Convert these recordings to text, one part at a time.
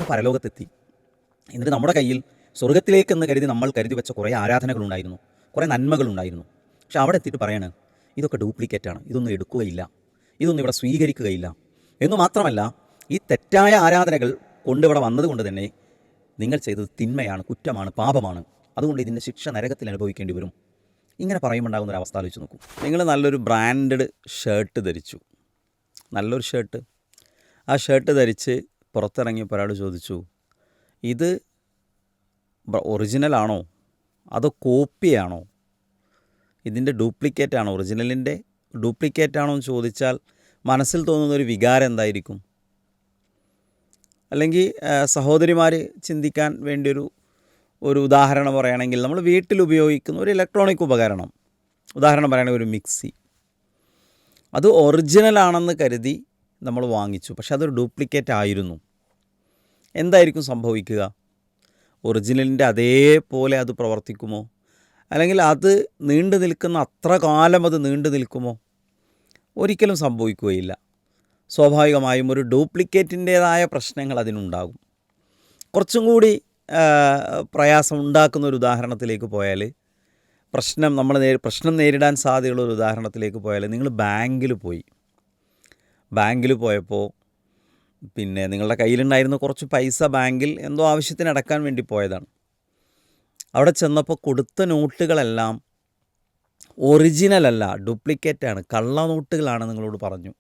പരലോകത്തെത്തി. എന്നിട്ട് നമ്മുടെ കയ്യിൽ സ്വർഗത്തിലേക്കെന്ന് കരുതി നമ്മൾ കരുതി വെച്ച കുറേ ആരാധനകളുണ്ടായിരുന്നു, കുറേ നന്മകളുണ്ടായിരുന്നു. പക്ഷെ അവിടെ എത്തിയിട്ട് പറയാണ്, ഇതൊക്കെ ഡ്യൂപ്ലിക്കേറ്റാണ്, ഇതൊന്നും എടുക്കുകയില്ല, ഇതൊന്നും ഇവിടെ സ്വീകരിക്കുകയില്ല. എന്നു മാത്രമല്ല, ഈ തെറ്റായ ആരാധനകൾ കൊണ്ടിവിടെ വന്നതുകൊണ്ട് തന്നെ നിങ്ങൾ ചെയ്തത് തിന്മയാണ്, കുറ്റമാണ്, പാപമാണ്. അതുകൊണ്ട് ഇതിൻ്റെ ശിക്ഷ നരകത്തിൽ അനുഭവിക്കേണ്ടി വരും. ഇങ്ങനെ പറയുമ്പോണ്ടാകുന്ന ഒരു അവസ്ഥ ആലോചിച്ച് നോക്കൂ. നിങ്ങൾ നല്ലൊരു ബ്രാൻഡഡ് ഷർട്ട് ധരിച്ചു, നല്ലൊരു ഷർട്ട്. ആ ഷർട്ട് ധരിച്ച് പുറത്തിറങ്ങിയപ്പോൾ ഒരാൾ ചോദിച്ചു, ഇത് ഒറിജിനലാണോ അതോ കോപ്പിയാണോ, ഇതിൻ്റെ ഡ്യൂപ്ലിക്കേറ്റാണോ, ഒറിജിനലിൻ്റെ ഡ്യൂപ്ലിക്കേറ്റാണോ എന്ന് ചോദിച്ചാൽ മനസ്സിൽ തോന്നുന്നൊരു വികാരം എന്തായിരിക്കും? അല്ലെങ്കിൽ സഹോദരിമാർ ചിന്തിക്കാൻ വേണ്ടിയൊരു ഉദാഹരണം പറയുകയാണെങ്കിൽ, നമ്മൾ വീട്ടിൽ ഉപയോഗിക്കുന്ന ഒരു ഇലക്ട്രോണിക് ഉപകരണം, ഉദാഹരണം പറയുകയാണെങ്കിൽ ഒരു മിക്സി, അത് ഒറിജിനലാണെന്ന് കരുതി നമ്മൾ വാങ്ങിച്ചു, പക്ഷെ അതൊരു ഡ്യൂപ്ലിക്കേറ്റ് ആയിരുന്നു. എന്തായിരിക്കും സംഭവിക്കുക? ഒറിജിനലിൻ്റെ അതേപോലെ അത് പ്രവർത്തിക്കുമോ? അല്ലെങ്കിൽ അത് നീണ്ടു നിൽക്കുന്ന അത്ര കാലം അത് നീണ്ടു നിൽക്കുമോ? ഒരിക്കലും സംഭവിക്കുകയില്ല. സ്വാഭാവികമായും ഒരു ഡ്യൂപ്ലിക്കേറ്റിൻ്റേതായ പ്രശ്നങ്ങൾ അതിനുണ്ടാകും. കുറച്ചും കൂടി പ്രയാസം ഉണ്ടാക്കുന്ന ഒരു ഉദാഹരണത്തിലേക്ക് പോയാൽ, പ്രശ്നം നേരിടാൻ സാധ്യതയുള്ള ഒരു ഉദാഹരണത്തിലേക്ക് പോയാൽ, നിങ്ങൾ ബാങ്കിൽ പോയപ്പോൾ പിന്നെ നിങ്ങളുടെ കയ്യിലുണ്ടായിരുന്ന കുറച്ച് പൈസ ബാങ്കിൽ എന്തോ ആവശ്യത്തിന് അടക്കാൻ വേണ്ടി പോയതാണ്. അവിടെ ചെന്നപ്പോൾ കൊടുത്ത നോട്ടുകളെല്ലാം ഒറിജിനലല്ല, ഡ്യൂപ്ലിക്കേറ്റാണ്, കള്ളനോട്ടുകളാണ് നിങ്ങളോട് പറഞ്ഞു.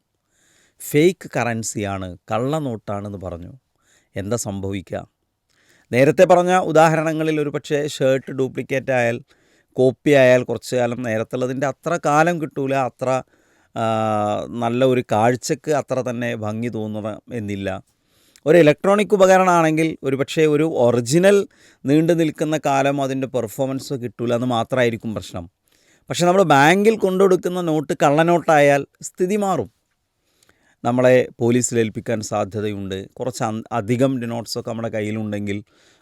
ഫേക്ക് കറൻസിയാണ്, കള്ളനോട്ടാണെന്ന് പറഞ്ഞു. എന്താ സംഭവിക്കുക? നേരത്തെ പറഞ്ഞ ഉദാഹരണങ്ങളിൽ ഒരു പക്ഷേ ഷർട്ട് ഡ്യൂപ്ലിക്കേറ്റ് ആയാൽ, കോപ്പി ആയാൽ കുറച്ച് കാലം നേരത്തുള്ളതിൻ്റെ അത്ര കാലം കിട്ടൂല, അത്ര നല്ല ഒരു കാഴ്ചക്ക് അത്ര തന്നെ ഭംഗി തോന്നണം എന്നില്ല. ഒരു ഇലക്ട്രോണിക് ഉപകരണമാണെങ്കിൽ ഒരു പക്ഷേ ഒരു ഒറിജിനൽ നീണ്ടു നിൽക്കുന്ന കാലം അതിൻ്റെ പെർഫോമൻസ് കിട്ടൂല എന്ന് മാത്രമായിരിക്കും പ്രശ്നം. പക്ഷെ നമ്മൾ ബാങ്കിൽ കൊണ്ടുകൊടുക്കുന്ന നോട്ട് കള്ളനോട്ടായാൽ സ്ഥിതി മാറും. നമ്മളെ പോലീസിലേൽപ്പിക്കാൻ സാധ്യതയുണ്ട്. കുറച്ച് അധികം നോട്ട്സൊക്കെ നമ്മുടെ കയ്യിലുണ്ടെങ്കിൽ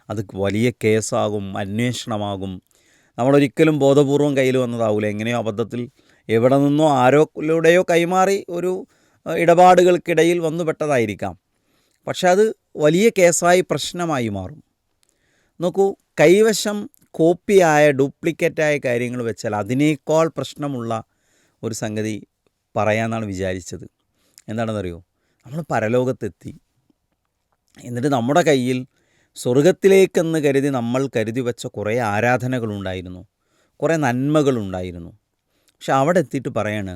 അത് വലിയ കേസാകും, അന്വേഷണമാകും. നമ്മളൊരിക്കലും ബോധപൂർവം കയ്യിൽ വന്നതാവില്ല, എങ്ങനെയോ അബദ്ധത്തിൽ എവിടെ നിന്നോ ആരോയിലൂടെയോ കൈമാറി ഒരു ഇടപാടുകൾക്കിടയിൽ വന്നുപെട്ടതായിരിക്കാം. പക്ഷെ അത് വലിയ കേസായി പ്രശ്നമായി മാറും. നോക്കൂ, കൈവശം കോപ്പിയായ ഡ്യൂപ്ലിക്കേറ്റായ കാര്യങ്ങൾ വെച്ചാൽ അതിനേക്കാൾ പ്രശ്നമുള്ള ഒരു സംഗതി പറയാമെന്നാണ് വിചാരിച്ചത്. എന്താണെന്നറിയോ? നമ്മൾ പരലോകത്തെത്തി, എന്നിട്ട് നമ്മുടെ കയ്യിൽ സ്വർഗത്തിലേക്കെന്ന് കരുതി നമ്മൾ കരുതി വെച്ച കുറേ ആരാധനകളുണ്ടായിരുന്നു, കുറേ നന്മകളുണ്ടായിരുന്നു. പക്ഷെ അവിടെ എത്തിയിട്ട് പറയാണ്,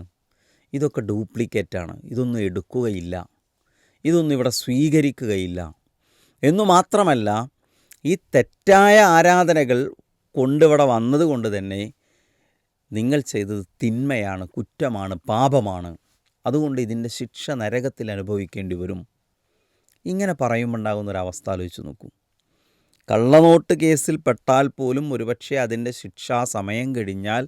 ഇതൊക്കെ ഡ്യൂപ്ലിക്കേറ്റാണ്, ഇതൊന്നും എടുക്കുകയില്ല, ഇതൊന്നും ഇവിടെ സ്വീകരിക്കുകയില്ല. എന്നു മാത്രമല്ല, ഈ തെറ്റായ ആരാധനകൾ കൊണ്ടിവിടെ വന്നതുകൊണ്ട് തന്നെ നിങ്ങൾ ചെയ്തത് തിന്മയാണ്, കുറ്റമാണ്, പാപമാണ്. അതുകൊണ്ട് ഇതിൻ്റെ ശിക്ഷ നരകത്തിൽ അനുഭവിക്കേണ്ടി വരും. ഇങ്ങനെ പറയുമ്പോണ്ടാകുന്നൊരവസ്ഥ ആലോചിച്ച് നോക്കൂ. കള്ളനോട്ട് കേസിൽ പെട്ടാൽ പോലും ഒരുപക്ഷെ അതിൻ്റെ ശിക്ഷാ സമയം കഴിഞ്ഞാൽ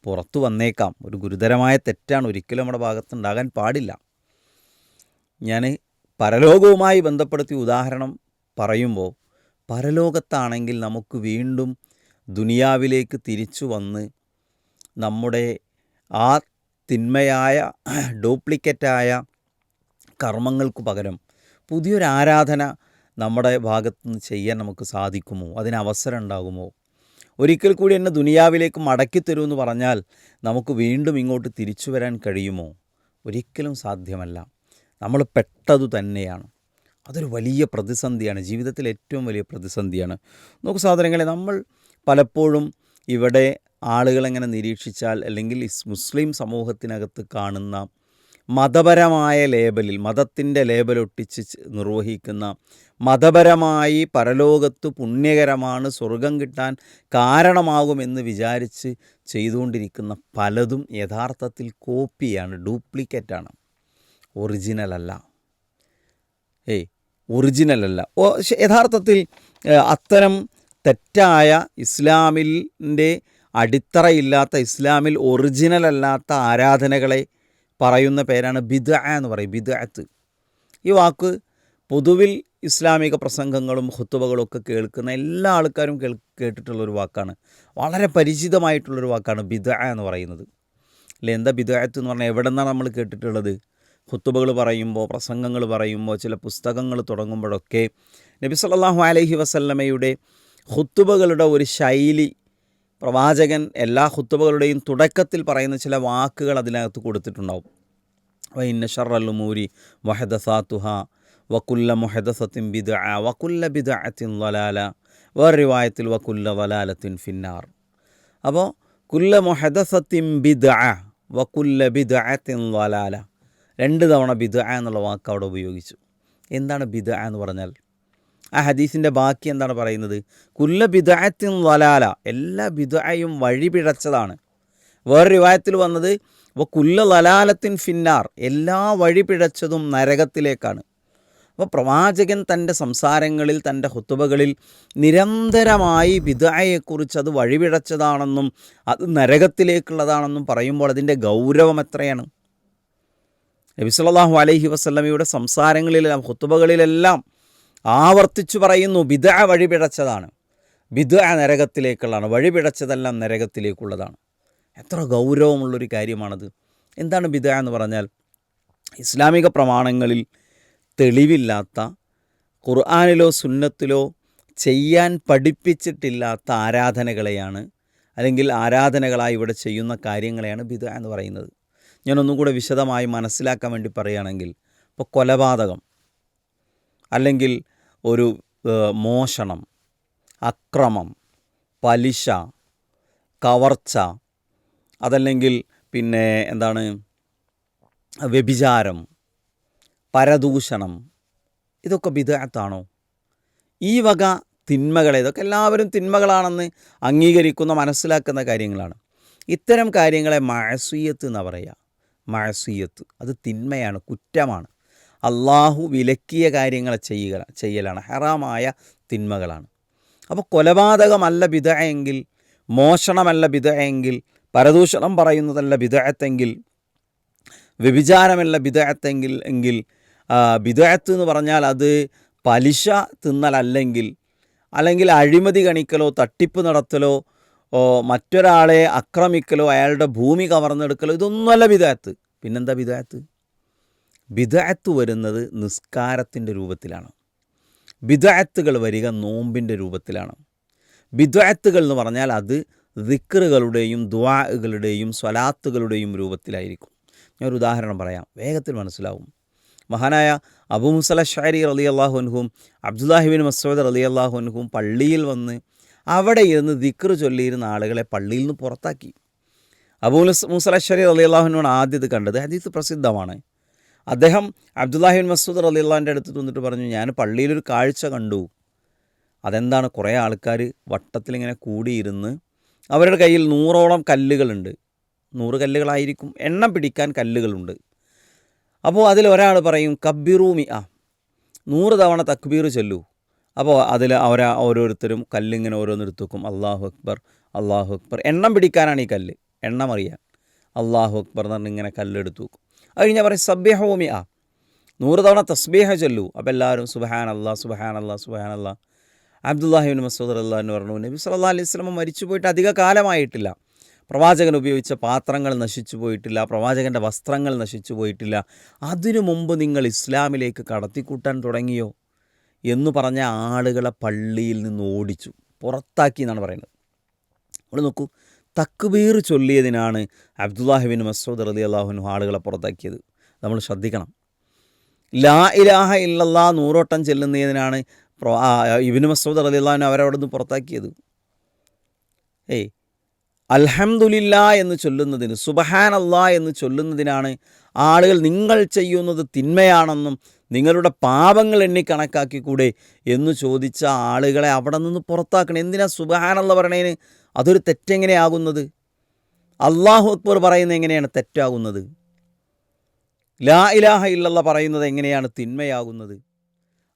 പുറത്തു വന്നേക്കാം. ഒരു ഗുരുതരമായ തെറ്റാണ്, ഒരിക്കലും നമ്മുടെ ഭാഗത്തുണ്ടാകാൻ പാടില്ല. ഞാൻ പരലോകവുമായി ബന്ധപ്പെടുത്തി ഉദാഹരണം പറയുമ്പോൾ, പരലോകത്താണെങ്കിൽ നമുക്ക് വീണ്ടും ദുനിയാവിലേക്ക് തിരിച്ചു വന്ന് നമ്മുടെ ആ തിന്മയായ ഡ്യൂപ്ലിക്കേറ്റായ കർമ്മങ്ങൾക്ക് പകരം പുതിയൊരു ആരാധന നമ്മുടെ ഭാഗത്തുനിന്ന് ചെയ്യാൻ നമുക്ക് സാധിക്കുമോ? അതിന് അവസരം ഉണ്ടാകുമോ? ഒരിക്കൽ കൂടി എന്നെ ദുനിയാവിലേക്ക് മടക്കിത്തരുമെന്ന് പറഞ്ഞാൽ നമുക്ക് വീണ്ടും ഇങ്ങോട്ട് തിരിച്ചു വരാൻ കഴിയുമോ? ഒരിക്കലും സാധ്യമല്ല. നമ്മൾ പെട്ടതു തന്നെയാണ്. അതൊരു വലിയ പ്രതിസന്ധിയാണ്, ജീവിതത്തിൽ ഏറ്റവും വലിയ പ്രതിസന്ധിയാണ്. നോക്കൂ സഹോദരങ്ങളെ, നമ്മൾ പലപ്പോഴും ഇവിടെ ആളുകളെങ്ങനെ നിരീക്ഷിച്ചാൽ, അല്ലെങ്കിൽ മുസ്ലിം സമൂഹത്തിനകത്ത് കാണുന്ന മതപരമായ ലേബലിൽ, മതത്തിൻ്റെ ലേബലൊട്ടിച്ച് നിർവഹിക്കുന്ന, മതപരമായി പരലോകത്ത് പുണ്യകരമാണ്, സ്വർഗം കിട്ടാൻ കാരണമാകുമെന്ന് വിചാരിച്ച് ചെയ്തുകൊണ്ടിരിക്കുന്ന പലതും യഥാർത്ഥത്തിൽ കോപ്പിയാണ്, ഡ്യൂപ്ലിക്കേറ്റാണ്, ഒറിജിനലല്ല. ഒറിജിനലല്ല. യഥാർത്ഥത്തിൽ അത്തരം തെറ്റായ ഇസ്ലാമിൻ്റെ അടിത്തറയില്ലാത്ത, ഇസ്ലാമിൽ ഒറിജിനലല്ലാത്ത ആരാധനകളെ പറയുന്ന പേരാണ് ബിദ്അ എന്ന് പറയും, ബിദ്അത്ത്. ഈ വാക്ക് പൊതുവിൽ ഇസ്ലാമിക പ്രസംഗങ്ങളും ഖുതുബകളൊക്കെ കേൾക്കുന്ന എല്ലാ ആൾക്കാരും കേട്ടിട്ടുള്ളൊരു വാക്കാണ്, വളരെ പരിചിതമായിട്ടുള്ളൊരു വാക്കാണ് ബിദ്അ എന്ന് പറയുന്നത്. അല്ലേ? എന്താ ബിദ്അത്ത് എന്ന് പറഞ്ഞാൽ എവിടെ നിന്നാണ് നമ്മൾ കേട്ടിട്ടുള്ളത്? ഖുതുബകൾ പറയുമ്പോൾ, പ്രസംഗങ്ങൾ പറയുമ്പോൾ, ചില പുസ്തകങ്ങൾ തുടങ്ങുമ്പോഴൊക്കെ നബി സല്ലല്ലാഹു അലൈഹി വസല്ലമയുടെ ഖുത്തുബകളുടെ ഒരു ശൈലി, പ്രവാചകൻ എല്ലാ ഖുത്തുബകളുടെയും തുടക്കത്തിൽ പറയുന്ന ചില വാക്കുകൾ അതിനകത്ത് കൊടുത്തിട്ടുണ്ടാവും. വഇന്ന ശർറൽ ഉമൂരി മുഹദസാത്തുഹാ വകുല്ല മുഹദസത്തിൻ ബിദ്അ വകുല്ല ബിദ്അത്തിൻ ളലാല വറിവായത്തിൽ വകുല്ല ളലാലത്തിൻ ഫിന്നാർ. അപ്പോൾ കുല്ല മുഹദസത്തിൻ ബിദ്അ വകുല്ല ബിദ്അത്തിൻ ളലാല, 2 തവണ ബിദ്അ എന്നുള്ള വാക്ക് അവിടെ ഉപയോഗിച്ചു. എന്താണ് ബിദ്അ എന്ന് പറഞ്ഞാൽ? ആ ഹദീസിൻ്റെ ബാക്കി എന്താണ് പറയുന്നത്? കുല്ല ബിദ്അത്തിൻ ളലാല, എല്ലാ ബിദ്അയും വഴിപിഴച്ചതാണ്. വേറെ റിവായത്തിൽ വന്നത് വകുല്ല ളലാലത്തിൻ ഫിന്നാർ, എല്ലാ വഴിപിഴച്ചതും നരകത്തിലേക്കാണ്. അപ്പോൾ പ്രവാചകൻ തൻ്റെ സംസാരങ്ങളിൽ, തൻ്റെ ഖുതുബകളിൽ നിരന്തരമായി ബിദ്അയെക്കുറിച്ച് അത് വഴിപിഴച്ചതാണെന്നും അത് നരകത്തിലേക്കുള്ളതാണെന്നും പറയുമ്പോൾ അതിൻ്റെ ഗൗരവം എത്രയാണ്. നബി സല്ലല്ലാഹു അലൈഹി വസല്ലമയുടെ സംസാരങ്ങളിലെല്ലാം ഖുതുബകളിലെല്ലാം ആവർത്തിച്ചു പറയുന്നു ബിദ്അ വഴിപിഴച്ചതാണ്, ബിദ്അ നരകത്തിലേക്കുള്ളതാണ്, വഴിപിഴച്ചതെല്ലാം നരകത്തിലേക്കുള്ളതാണ്. എത്ര ഗൗരവമുള്ളൊരു കാര്യമാണത്. എന്താണ് ബിദ്അ എന്ന് പറഞ്ഞാൽ? ഇസ്ലാമിക പ്രമാണങ്ങളിൽ തെളിവില്ലാത്ത, ഖുർആനിലോ സുന്നത്തിലോ ചെയ്യാൻ പഠിപ്പിച്ചിട്ടില്ലാത്ത ആരാധനകളെയാണ്, അല്ലെങ്കിൽ ആരാധനകളായി ഇവിടെ ചെയ്യുന്ന കാര്യങ്ങളെയാണ് ബിദ്അ എന്ന് പറയുന്നത്. ഞാനൊന്നും കൂടെ വിശദമായി മനസ്സിലാക്കാൻ വേണ്ടി പറയുകയാണെങ്കിൽ, ഇപ്പോൾ കൊലപാതകം, അല്ലെങ്കിൽ ഒരു മോഷണം, അക്രമം, പലിശ, കവർച്ച, അതല്ലെങ്കിൽ പിന്നെ എന്താണ് വ്യഭിചാരം, പരദൂഷണം, ഇതൊക്കെ ബിദ്അത്താണോ? ഈ വക തിന്മകളെ, ഇതൊക്കെ എല്ലാവരും തിന്മകളാണെന്ന് അംഗീകരിക്കുന്ന, മനസ്സിലാക്കുന്ന കാര്യങ്ങളാണ്. ഇത്തരം കാര്യങ്ങളെ മഅസിയത്ത് എന്ന് പറയുക. മഅസിയത്ത് അത് തിന്മയാണ്, കുറ്റമാണ്. അള്ളാഹു വിലക്കിയ കാര്യങ്ങളെ ചെയ്യലാണ്, ഹറാമായ തിന്മകളാണ്. അപ്പോൾ കൊലപാതകമല്ല ബിദ്അ എങ്കിൽ, മോഷണമല്ല ബിദ്അ എങ്കിൽ, പരദൂഷണം പറയുന്നതല്ല ബിദ്അത്തെങ്കിൽ, വ്യഭിചാരമല്ല ബിദ്അത്തെങ്കിൽ ബിദ്അത്ത് എന്ന് പറഞ്ഞാൽ അത് പലിശ തിന്നലല്ലെങ്കിൽ, അല്ലെങ്കിൽ അഴിമതി കണിക്കലോ തട്ടിപ്പ് നടത്തലോ മറ്റൊരാളെ ആക്രമിക്കലോ അയാളുടെ ഭൂമി കവർന്നെടുക്കലോ ഇതൊന്നുമല്ല ബിദ്അത്ത്. പിന്നെന്താ ബിദ്അത്ത്? ബിദ്അത്ത് വരുന്നത് നിസ്കാരത്തിൻ്റെ രൂപത്തിലാണ്. ബിദ്അത്തുകൾ വരിക നോമ്പിൻ്റെ രൂപത്തിലാണ്. ബിദ്അത്തുകൾ എന്ന് പറഞ്ഞാൽ അത് ദിക്റുകളുടെയും ദുആകളുടെയും സ്വലാത്തുകളുടെയും രൂപത്തിലായിരിക്കും. ഞാനൊരു ഉദാഹരണം പറയാം, വേഗത്തിൽ മനസ്സിലാവും. മഹാനായ അബൂ മൂസ അശ്അരി റളിയല്ലാഹു അൻഹും അബ്ദുല്ലാഹി ഇബ്നു മസ്ഊദ് റളിയല്ലാഹു അൻഹും പള്ളിയിൽ വന്ന് അവിടെ ഇരുന്ന് ദിക്ർ ചൊല്ലിയിരുന്ന ആളുകളെ പള്ളിയിൽ നിന്ന് പുറത്താക്കി. അബൂ മൂസ അശ്അരി റളിയല്ലാഹു അൻഹുവാണ് ആദ്യം ഇത് കണ്ടത്. ഹദീസ് പ്രസിദ്ധമാണ്. അദ്ദേഹം അബ്ദുല്ലാഹി ഇബ്നു മസ്ഊദ് റളിയല്ലാഹുവിൻ്റെ അടുത്ത് വന്നിട്ട് പറഞ്ഞു, ഞാൻ പള്ളിയിലൊരു കാഴ്ച കണ്ടു. അതെന്താണ്? കുറേ ആൾക്കാർ വട്ടത്തിലിങ്ങനെ കൂടിയിരുന്ന് അവരുടെ കയ്യിൽ 100ഓളം കല്ലുകളുണ്ട്. 100 കല്ലുകളായിരിക്കും, എണ്ണം പിടിക്കാൻ കല്ലുകളുണ്ട്. അപ്പോൾ അതിലൊരാൾ പറയും കബ്ബിറൂ മിഅ, 100 തവണ തക്ബീർ ചൊല്ലൂ. അപ്പോൾ അതിൽ ഓരോരുത്തരും കല്ലിങ്ങനെ ഓരോന്നെടുത്ത് വെക്കും. അല്ലാഹു അക്ബർ, അല്ലാഹു അക്ബർ. എണ്ണം പിടിക്കാനാണ് ഈ കല്ല്, എണ്ണം അറിയാൻ. അല്ലാഹു അക്ബർ എന്ന് പറഞ്ഞ് ഇങ്ങനെ കല്ലെടുത്ത് വെക്കും. അത് കഴിഞ്ഞാൽ പറയും സബ്ബിഹൂ മിഅ, 100 തവണ തസ്ബീഹ ചൊല്ലൂ. അപ്പോൾ എല്ലാവരും സുബ്ഹാനല്ലാഹ് സുബ്ഹാനല്ലാഹ് സുബ്ഹാനല്ലാഹ്. അബ്ദുല്ലാഹി ഇബ്നു മസ്ഊദ് റളിയല്ലാഹു അൻഹു പറഞ്ഞു, നബി സല്ലല്ലാഹു അലൈഹി വസല്ലം മരിച്ചു പോയിട്ട് അധിക കാലമായിട്ടില്ല, പ്രവാചകൻ ഉപയോഗിച്ച പാത്രങ്ങൾ നശിച്ചു പോയിട്ടില്ല, പ്രവാചകൻ്റെ വസ്ത്രങ്ങൾ നശിച്ചു പോയിട്ടില്ല, അതിനു മുമ്പ് നിങ്ങൾ ഇസ്ലാമിലേക്ക് കടത്തിക്കൂട്ടാൻ തുടങ്ങിയോ എന്ന് പറഞ്ഞ ആളുകളെ പള്ളിയിൽ നിന്ന് ഓടിച്ചു, പുറത്താക്കി എന്നാണ് പറയുന്നത്. നമ്മൾ നോക്കൂ, തക്ബീർ ചൊല്ലിയതിനാണ് അബ്ദുല്ലാഹി ഇബ്നു മസ്ഊദ് റളിയല്ലാഹു അൻഹു ആളുകളെ പുറത്താക്കിയത്. നമ്മൾ ശ്രദ്ധിക്കണം. ലാ ഇലാഹ ഇല്ലല്ലാഹ് 100 വട്ടം ചെല്ലുന്നതിനാണ് ഇബ്നു മസ്ഊദ് റളിയല്ലാഹു അൻഹു അവരവിടെ നിന്ന് പുറത്താക്കിയത്. അൽഹംദുലില്ലാ എന്ന് ചൊല്ലുന്നതിന്, സുബ്ഹാനല്ലാ എന്ന് ചൊല്ലുന്നതിനാണ് ആളുകൾ നിങ്ങൾ ചെയ്യുന്നത് തിന്മയാണെന്നും നിങ്ങളുടെ പാപങ്ങൾ എണ്ണി കണക്കാക്കിക്കൂടെ എന്ന് ചോദിച്ച ആളുകളെ അവിടെ നിന്ന് പുറത്താക്കണം. എന്തിനാ സുബ്ഹാനല്ലാ പറയണേന് അതൊരു തെറ്റെങ്ങനെയാകുന്നത്? അല്ലാഹു അക്ബർ പറയുന്നത് എങ്ങനെയാണ് തെറ്റാകുന്നത്? ലാ ഇലാഹ ഇല്ലല്ലാഹ് പറയുന്നത് എങ്ങനെയാണ് തിന്മയാകുന്നത്?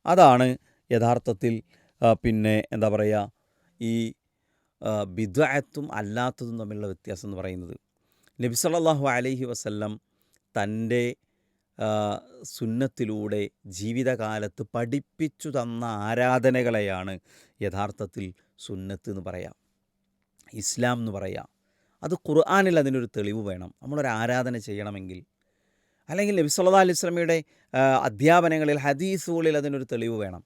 അതാണ് യഥാർത്ഥത്തിൽ പിന്നെ എന്താ പറയുക, ഈ ബിദ്അത്തും അല്ലാത്തതും തമ്മിലുള്ള വ്യത്യാസം എന്ന് പറയുന്നത്. നബി സല്ലല്ലാഹു അലൈഹി വസല്ലം തൻ്റെ സുന്നത്തിലൂടെ ജീവിതകാലത്ത് പഠിപ്പിച്ചു തന്ന ആരാധനകളെയാണ് യഥാർത്ഥത്തിൽ സുന്നത്ത് എന്ന് പറയാം, ഇസ്ലാം എന്ന് പറയാം. അത് ഖുർആനിൽ അതിനൊരു തെളിവ് വേണം. നമ്മളൊരു ആരാധന ചെയ്യണമെങ്കിൽ, അല്ലെങ്കിൽ നബി സല്ലല്ലാഹു അലൈഹി വസല്ലമയുടെ അധ്യാപനങ്ങളിൽ, ഹദീസുകളിൽ അതിനൊരു തെളിവ് വേണം.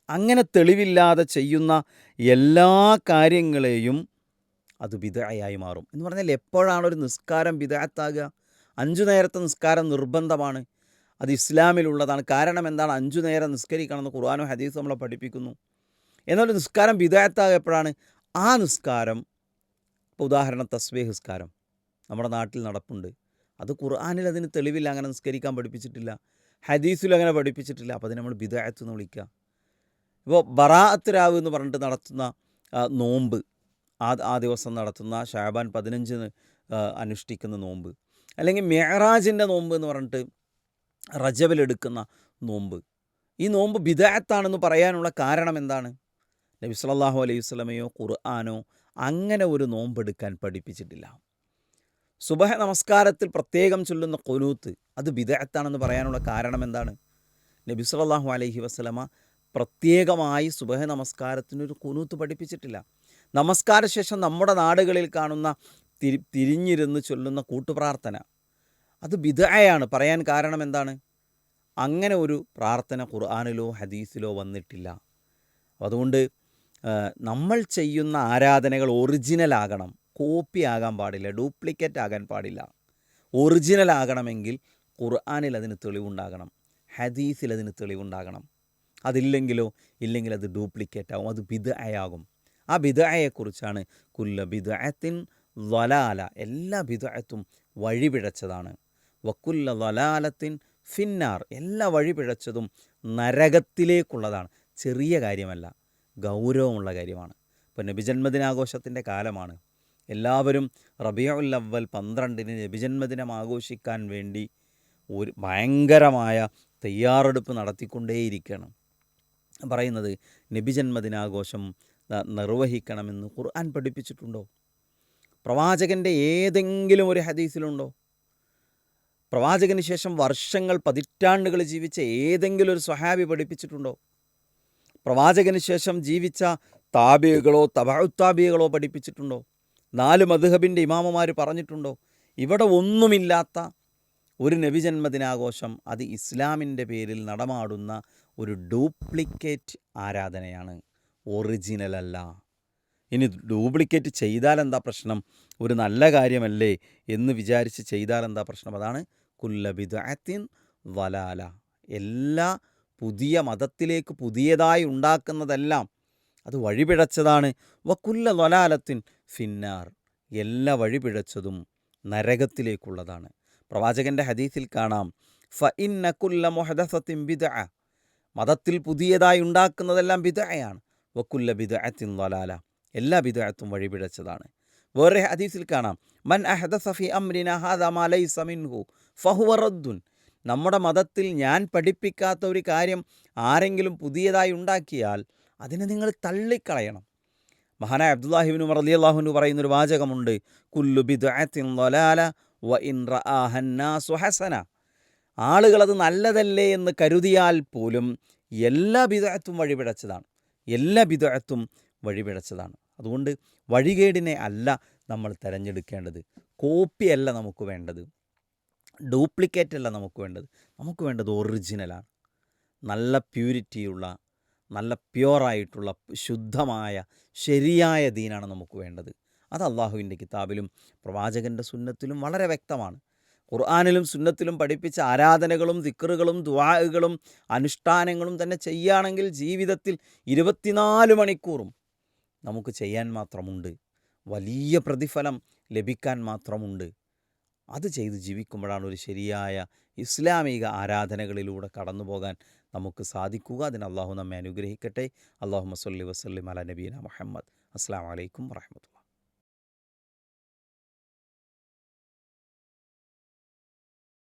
അങ്ങനെ തെളിവില്ലാതെ ചെയ്യുന്ന എല്ലാ കാര്യങ്ങളെയും അത് ബിദ്അയായി മാറും. എന്ന് പറഞ്ഞാൽ എപ്പോഴാണ് ഒരു നിസ്കാരം ബിദ്അത്താകുക? 5 നേരത്തെ നിസ്കാരം നിർബന്ധമാണ്. അത് ഇസ്ലാമിലുള്ളതാണ്. കാരണം എന്താണ്? 5 നേരം നിസ്കരിക്കണമെന്ന് ഖുർആനും ഹദീസും നമ്മളെ പഠിപ്പിക്കുന്നു. എന്നാൽ നിസ്കാരം ബിദ്അത്താകുക എപ്പോഴാണ്? ആ നിസ്കാരം, ഇപ്പോൾ ഉദാഹരണം തസ്ബീഹ് നിസ്കാരം നമ്മുടെ നാട്ടിൽ നടപ്പുണ്ട്. അത് ഖുർആനിൽ അതിന് തെളിവില്ല, അങ്ങനെ നിസ്കരിക്കാൻ പഠിപ്പിച്ചിട്ടില്ല, ഹദീസിലും അങ്ങനെ പഠിപ്പിച്ചിട്ടില്ല. അപ്പോൾ അതിന് നമ്മൾ ബിദ്അത്ത് എന്ന് വിളിക്കുക. ഇപ്പോൾ ബറാഅത്ത് രാവ് എന്ന് പറഞ്ഞിട്ട് നടത്തുന്ന നോമ്പ്, ആ ദിവസം നടത്തുന്ന ഷാബാൻ 15 അനുഷ്ഠിക്കുന്ന നോമ്പ്, അല്ലെങ്കിൽ മെഹറാജിൻ്റെ നോമ്പ് എന്ന് പറഞ്ഞിട്ട് റജബിലെടുക്കുന്ന നോമ്പ്, ഈ നോമ്പ് ബിദ്അത്താണെന്ന് പറയാനുള്ള കാരണം എന്താണ്? നബി സല്ലല്ലാഹു അലൈഹി വസല്ലമയോ ഖുർആനോ അങ്ങനെ ഒരു നോമ്പെടുക്കാൻ പഠിപ്പിച്ചിട്ടില്ല. സുബഹ നമസ്കാരത്തിൽ പ്രത്യേകം ചൊല്ലുന്ന ഖുനൂത്ത് അത് ബിദ്അത്താണെന്ന് പറയാനുള്ള കാരണം എന്താണ്? നബി സല്ലല്ലാഹു അലൈഹി വസല്ലമ പ്രത്യേകമായി സുബഹ നമസ്കാരത്തിനൊരു ഖുനൂത്ത് പഠിപ്പിച്ചിട്ടില്ല. നമസ്കാരശേഷം നമ്മുടെ നാടുകളിൽ കാണുന്ന തിരിഞ്ഞിരുന്ന് ചൊല്ലുന്ന കൂട്ടുപ്രാർത്ഥന അത് ബിദ്അയാണ്. പറയാൻ കാരണം എന്താണ്? അങ്ങനെ ഒരു പ്രാർത്ഥന ഖുർആനിലോ ഹദീസിലോ വന്നിട്ടില്ല. അതുകൊണ്ട് നമ്മൾ ചെയ്യുന്ന ആരാധനകൾ ഒറിജിനൽ ആകണം, കോപ്പി ആകാൻ പാടില്ല, ഡ്യൂപ്ലിക്കേറ്റ് ആകാൻ പാടില്ല. ഒറിജിനൽ ആകണമെങ്കിൽ ഖുർആനിൽ അതിന് തെളിവുണ്ടാകണം, ഹദീസിൽ അതിന് തെളിവുണ്ടാകണം. ഇല്ലെങ്കിൽ അത് ഡ്യൂപ്ലിക്കേറ്റ് ആകും, അത് ബിദ്അയാകും. ആ ബിദ്അയെക്കുറിച്ചാണ് കുല്ല ബിദ്അത്തിൻ ളലാല, എല്ലാ ബിദ്അത്തും വഴിപിഴച്ചതാണ്. വക്കുല്ല ളലാലത്തിൻ ഫിന്നാർ, എല്ലാ വഴിപിഴച്ചതും നരകത്തിലേക്കുള്ളതാണ്. ചെറിയ കാര്യമല്ല, ഗൗരവമുള്ള കാര്യമാണ്. ഇപ്പോൾ നബിജന്മദിനാഘോഷത്തിൻ്റെ കാലമാണ്. എല്ലാവരും റബീഉൽ അവ്വൽ 12-ന് നബിജന്മദിനം ആഘോഷിക്കാൻ വേണ്ടി ഒരു ഭയങ്കരമായ തയ്യാറെടുപ്പ് നടത്തിക്കൊണ്ടേയിരിക്കുകയാണ്. പറയുന്നത് നബിജന്മദിനാഘോഷം നിർവഹിക്കണമെന്ന് ഖുർആൻ പഠിപ്പിച്ചിട്ടുണ്ടോ? പ്രവാചകൻ്റെ ഏതെങ്കിലും ഒരു ഹദീസിലുണ്ടോ? പ്രവാചകന് ശേഷം വർഷങ്ങൾ, പതിറ്റാണ്ടുകൾ ജീവിച്ച ഏതെങ്കിലും ഒരു സ്വഹാബി പഠിപ്പിച്ചിട്ടുണ്ടോ? പ്രവാചകന് ശേഷം ജീവിച്ച താബികളോ തബഉത്താബികളോ പഠിപ്പിച്ചിട്ടുണ്ടോ? 4 മദ്ഹബിൻ്റെ ഇമാമുമാർ പറഞ്ഞിട്ടുണ്ടോ? ഇവിടെ ഒന്നുമില്ലാത്ത ഒരു നബിജന്മദിനാഘോഷം അത് ഇസ്ലാമിൻ്റെ പേരിൽ നടമാടുന്ന ഒരു ഡ്യൂപ്ലിക്കേറ്റ് ആരാധനയാണ്, ഒറിജിനലല്ല. ഇനി ഡ്യൂപ്ലിക്കേറ്റ് ചെയ്താൽ എന്താ പ്രശ്നം? ഒരു നല്ല കാര്യമല്ലേ എന്ന് വിചാരിച്ച് ചെയ്താൽ എന്താ പ്രശ്നം? അതാണ് കുല്ല ബിദ്അത്തിൻ ളലാല. എല്ലാ പുതിയ മതത്തിലേക്ക് പുതിയതായി ഉണ്ടാക്കുന്നതെല്ലാം അത് വഴിപിഴച്ചതാണ്. വക്കുല്ല ളലാലത്തിൻ ഫിന്നാർ, എല്ലാ വഴിപിഴച്ചതും നരകത്തിലേക്കുള്ളതാണ്. പ്രവാചകൻ്റെ ഹദീസിൽ കാണാം, ഫഇന്ന കുല്ല മുഹദസത്തിൻ ബിദ്അ, മതത്തിൽ പുതിയതായി ഉണ്ടാക്കുന്നതെല്ലാം ബിദ്അയാണ്. വക്കുല്ല ബിദ്അത്തിൻ ളലാല, എല്ലാ ബിദ്അത്തും വഴിപിഴച്ചതാണ്. വേറെ ഹദീസിൽ കാണാം, മൻ അഹദസ ഫി അംരിനാ ഹാദാ മാ ലൈസ മിൻഹു ഫഹുവ റദ്ദുൻ, നമ്മുടെ മതത്തിൽ ഞാൻ പഠിപ്പിക്കാത്ത ഒരു കാര്യം ആരെങ്കിലും പുതിയതായി ഉണ്ടാക്കിയാൽ അതിനെ നിങ്ങൾ തള്ളിക്കളയണം. മഹാനായ അബ്ദുല്ലാഹി ഇബ്നു ഉമർ റളിയല്ലാഹു അൻഹു പറയുന്നൊരു വാചകമുണ്ട്, കുല്ലു ബിദ്അത്തിൻ ളലാല വ ഇൻ റആഹൻ നാസു ഹസന, ആളുകളത് നല്ലതല്ലേ എന്ന് കരുതിയാൽ പോലും എല്ലാ ബിദ്അത്തും വഴിപിഴച്ചതാണ്, എല്ലാ ബിദ്അത്തും വഴിപിഴച്ചതാണ്. അതുകൊണ്ട് വഴികേടിനെ അല്ല നമ്മൾ തിരഞ്ഞെടുക്കേണ്ടത്, കോപ്പിയല്ല നമുക്ക് വേണ്ടത്, ഡ്യൂപ്ലിക്കേറ്റ് അല്ല നമുക്ക് വേണ്ടത്. നമുക്ക് വേണ്ടത് ഒറിജിനലാണ്. നല്ല പ്യൂരിറ്റിയുള്ള, നല്ല പ്യുവറായിട്ടുള്ള, ശുദ്ധമായ ശരിയായ ദീനാണ് നമുക്ക് വേണ്ടത്. അത് അള്ളാഹുവിൻ്റെ കിതാബിലും പ്രവാചകൻ്റെ സുന്നത്തിലും വളരെ വ്യക്തമാണ്. ഖുർആനിലും സുന്നത്തിലും പഠിപ്പിച്ച ആരാധനകളും ദിക്റുകളും ദുആകളും അനുഷ്ഠാനങ്ങളും തന്നെ ചെയ്യുകയാണെങ്കിൽ ജീവിതത്തിൽ 24 മണിക്കൂറും നമുക്ക് ചെയ്യാൻ മാത്രമുണ്ട്, വലിയ പ്രതിഫലം ലഭിക്കാൻ മാത്രമുണ്ട്. അത് ചെയ്ത് ജീവിക്കുമ്പോഴാണ് ഒരു ശരിയായ ഇസ്ലാമിക ആരാധനകളിലൂടെ കടന്നു പോകാൻ നമുക്ക് സാധിക്കുക. അതിന് അള്ളാഹു നമ്മെ അനുഗ്രഹിക്കട്ടെ. അല്ലാഹുമ്മ സ്വല്ലി വസല്ലിം അലാ നബീന മുഹമ്മദ്. അസ്സലാമു അലൈക്കും വറഹ്മത്തുള്ളാഹി.